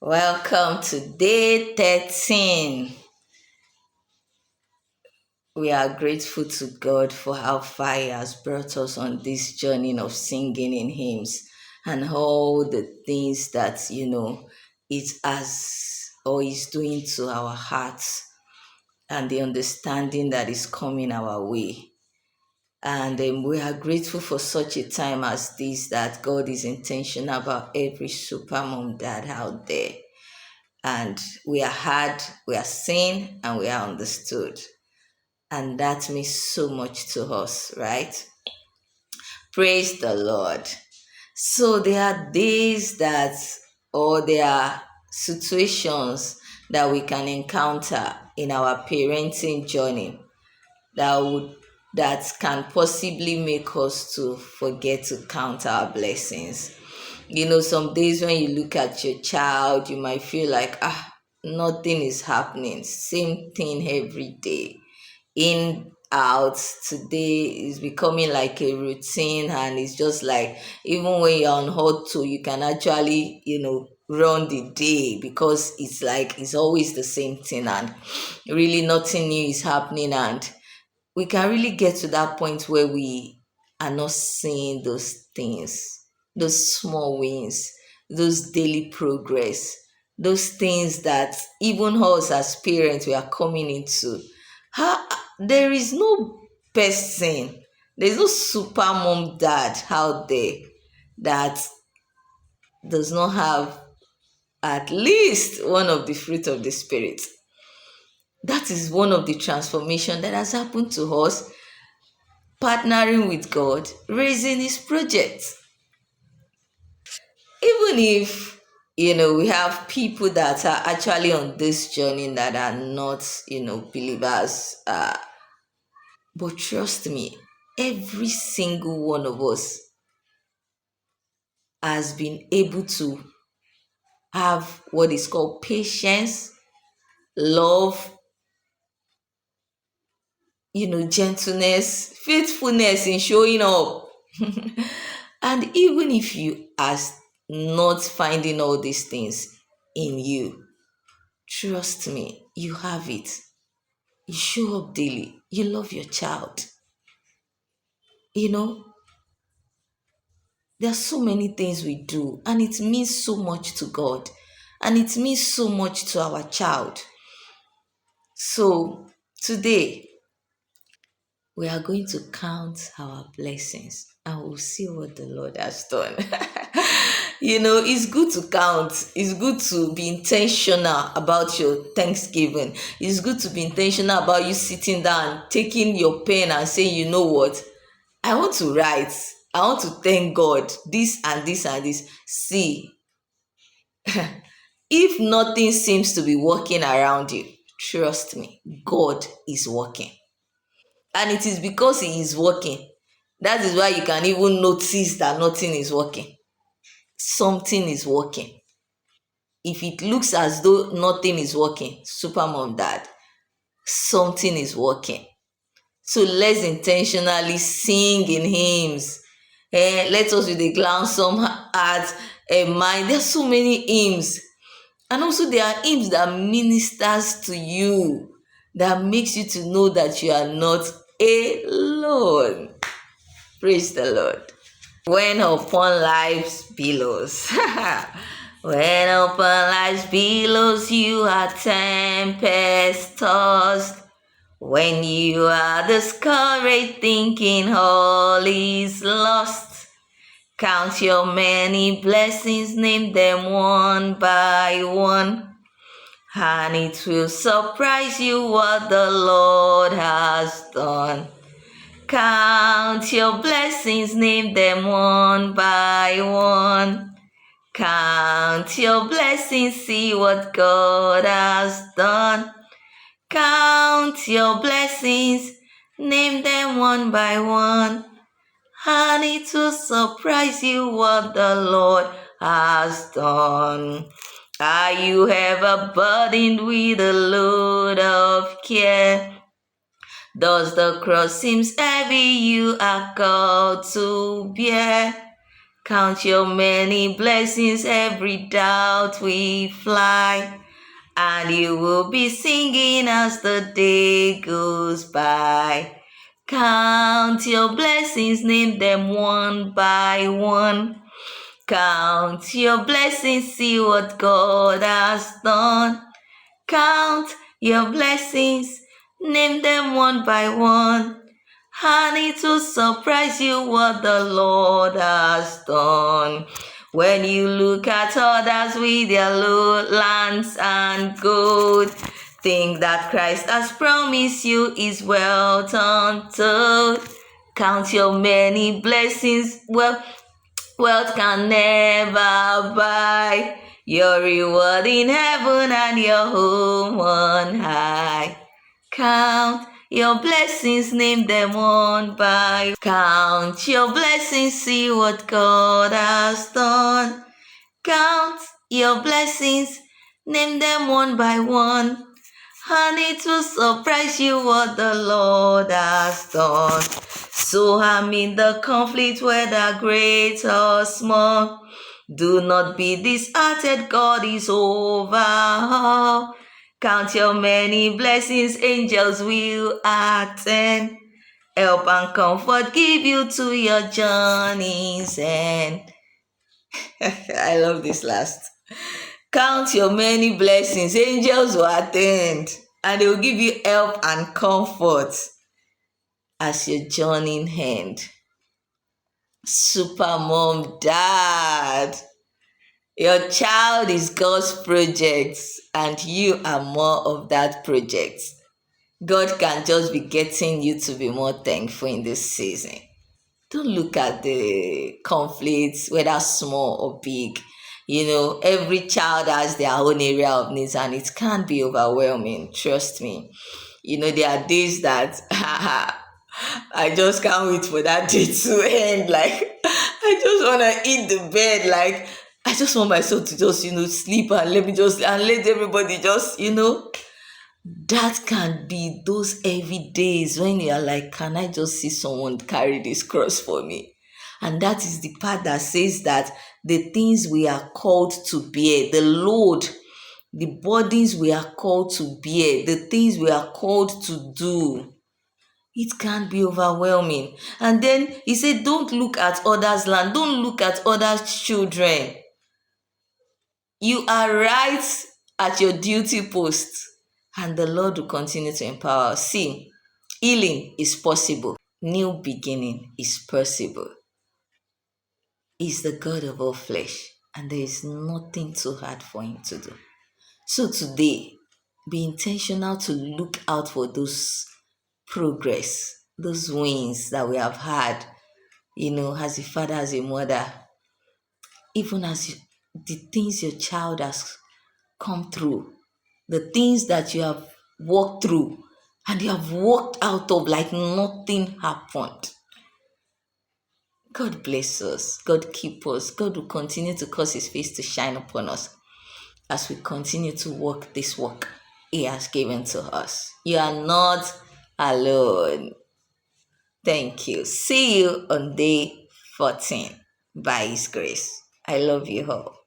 Welcome to day 13. We are grateful to God for how far He has brought us on this journey of singing in hymns and all the things that, it has or is doing to our hearts and the understanding that is coming our way. And we are grateful for such a time as this that God is intentional about every super mom dad out there. And we are heard, we are seen, and we are understood. And that means so much to us, right? Praise the Lord. So there are days that, or there are situations that we can encounter in our parenting journey that would that can possibly make us to forget to count our blessings. Some days when you look at your child, you might feel like, nothing is happening. Same thing every day. In, out, today is becoming like a routine, and it's just like, even when you're on hot too, you can actually, run the day because it's like it's always the same thing and really nothing new is happening. And we can really get to that point where we are not seeing those things, those small wins, those daily progress, those things that even us as parents we are coming into. There is no person, there's no super mom dad out there that does not have at least one of the fruit of the spirit. That is one of the transformation that has happened to us partnering with God, raising His project. Even if, we have people that are actually on this journey that are not, believers, but trust me, every single one of us has been able to have what is called patience, love, gentleness, faithfulness in showing up. And even if you are not finding all these things in you, trust me, you have it. You show up daily. You love your child. You know, there are so many things we do, and it means so much to God, and it means so much to our child. So, today, we are going to count our blessings and we'll see what the Lord has done. It's good to count. It's good to be intentional about your Thanksgiving. It's good to be intentional about you sitting down, taking your pen and saying, you know what? I want to write. I want to thank God. This and this and this. See, if nothing seems to be working around you, trust me, God is working. And it is because He is working. That is why you can even notice that nothing is working. Something is working. If it looks as though nothing is working, super mom dad, something is working. So let's intentionally sing in hymns. Let us with a gladsome heart and mind. There are so many hymns. And also there are hymns that ministers to you, that makes you to know that you are not alone. Praise the Lord. When upon life's billows, when upon life's billows you are tempest tossed, when you are discouraged thinking all is lost, count your many blessings, name them one by one, and it will surprise you what the Lord has done. Count your blessings, name them one by one. Count your blessings, see what God has done. Count your blessings, name them one by one. And it will surprise you what the Lord has done. Are you ever burdened with a load of care? Does the cross seem heavy you are called to bear? Count your many blessings, every doubt we fly. And you will be singing as the day goes by. Count your blessings, name them one by one. Count your blessings, see what God has done. Count your blessings, name them one by one. And it will surprise you what the Lord has done. When you look at others with their lands and gold, think that Christ has promised you is wealth untold. Count your many blessings, wealth can never buy your reward in heaven and your home on high. Count your blessings, name them one by one. Count your blessings, see what God has done. Count your blessings, name them one by one. And it will surprise you what the Lord has done. So I'm in the conflict, whether great or small. Do not be disheartened, God is over all. Count your many blessings, angels will attend. Help and comfort give you to your journey's end. I love this last. Count your many blessings, angels will attend, and they will give you help and comfort as your journey end. Super mom, dad, your child is God's project, and you are more of that project. God can just be getting you to be more thankful in this season. Don't look at the conflicts, whether small or big. Every child has their own area of needs, and it can be overwhelming. Trust me. There are days that I just can't wait for that day to end. Like, I just want to eat the bed. Like, I just want myself to just, sleep and let everybody just, that can be those heavy days when you are like, can I just see someone carry this cross for me? And that is the part that says that the things we are called to bear, the load, the burdens we are called to bear, the things we are called to do, it can be overwhelming. And then he said, don't look at others' land, don't look at others' children. You are right at your duty post, and the Lord will continue to empower us. See, healing is possible, new beginning is possible. He's the God of all flesh, and there is nothing too hard for him to do. So today, be intentional to look out for those progress, those wins that we have had, as a father, as a mother, even as the things your child has come through, the things that you have walked through and you have walked out of like nothing happened. God bless us. God keep us. God will continue to cause his face to shine upon us as we continue to walk this walk he has given to us. You are not alone. Thank you. See you on day 14 by his grace. I love you all.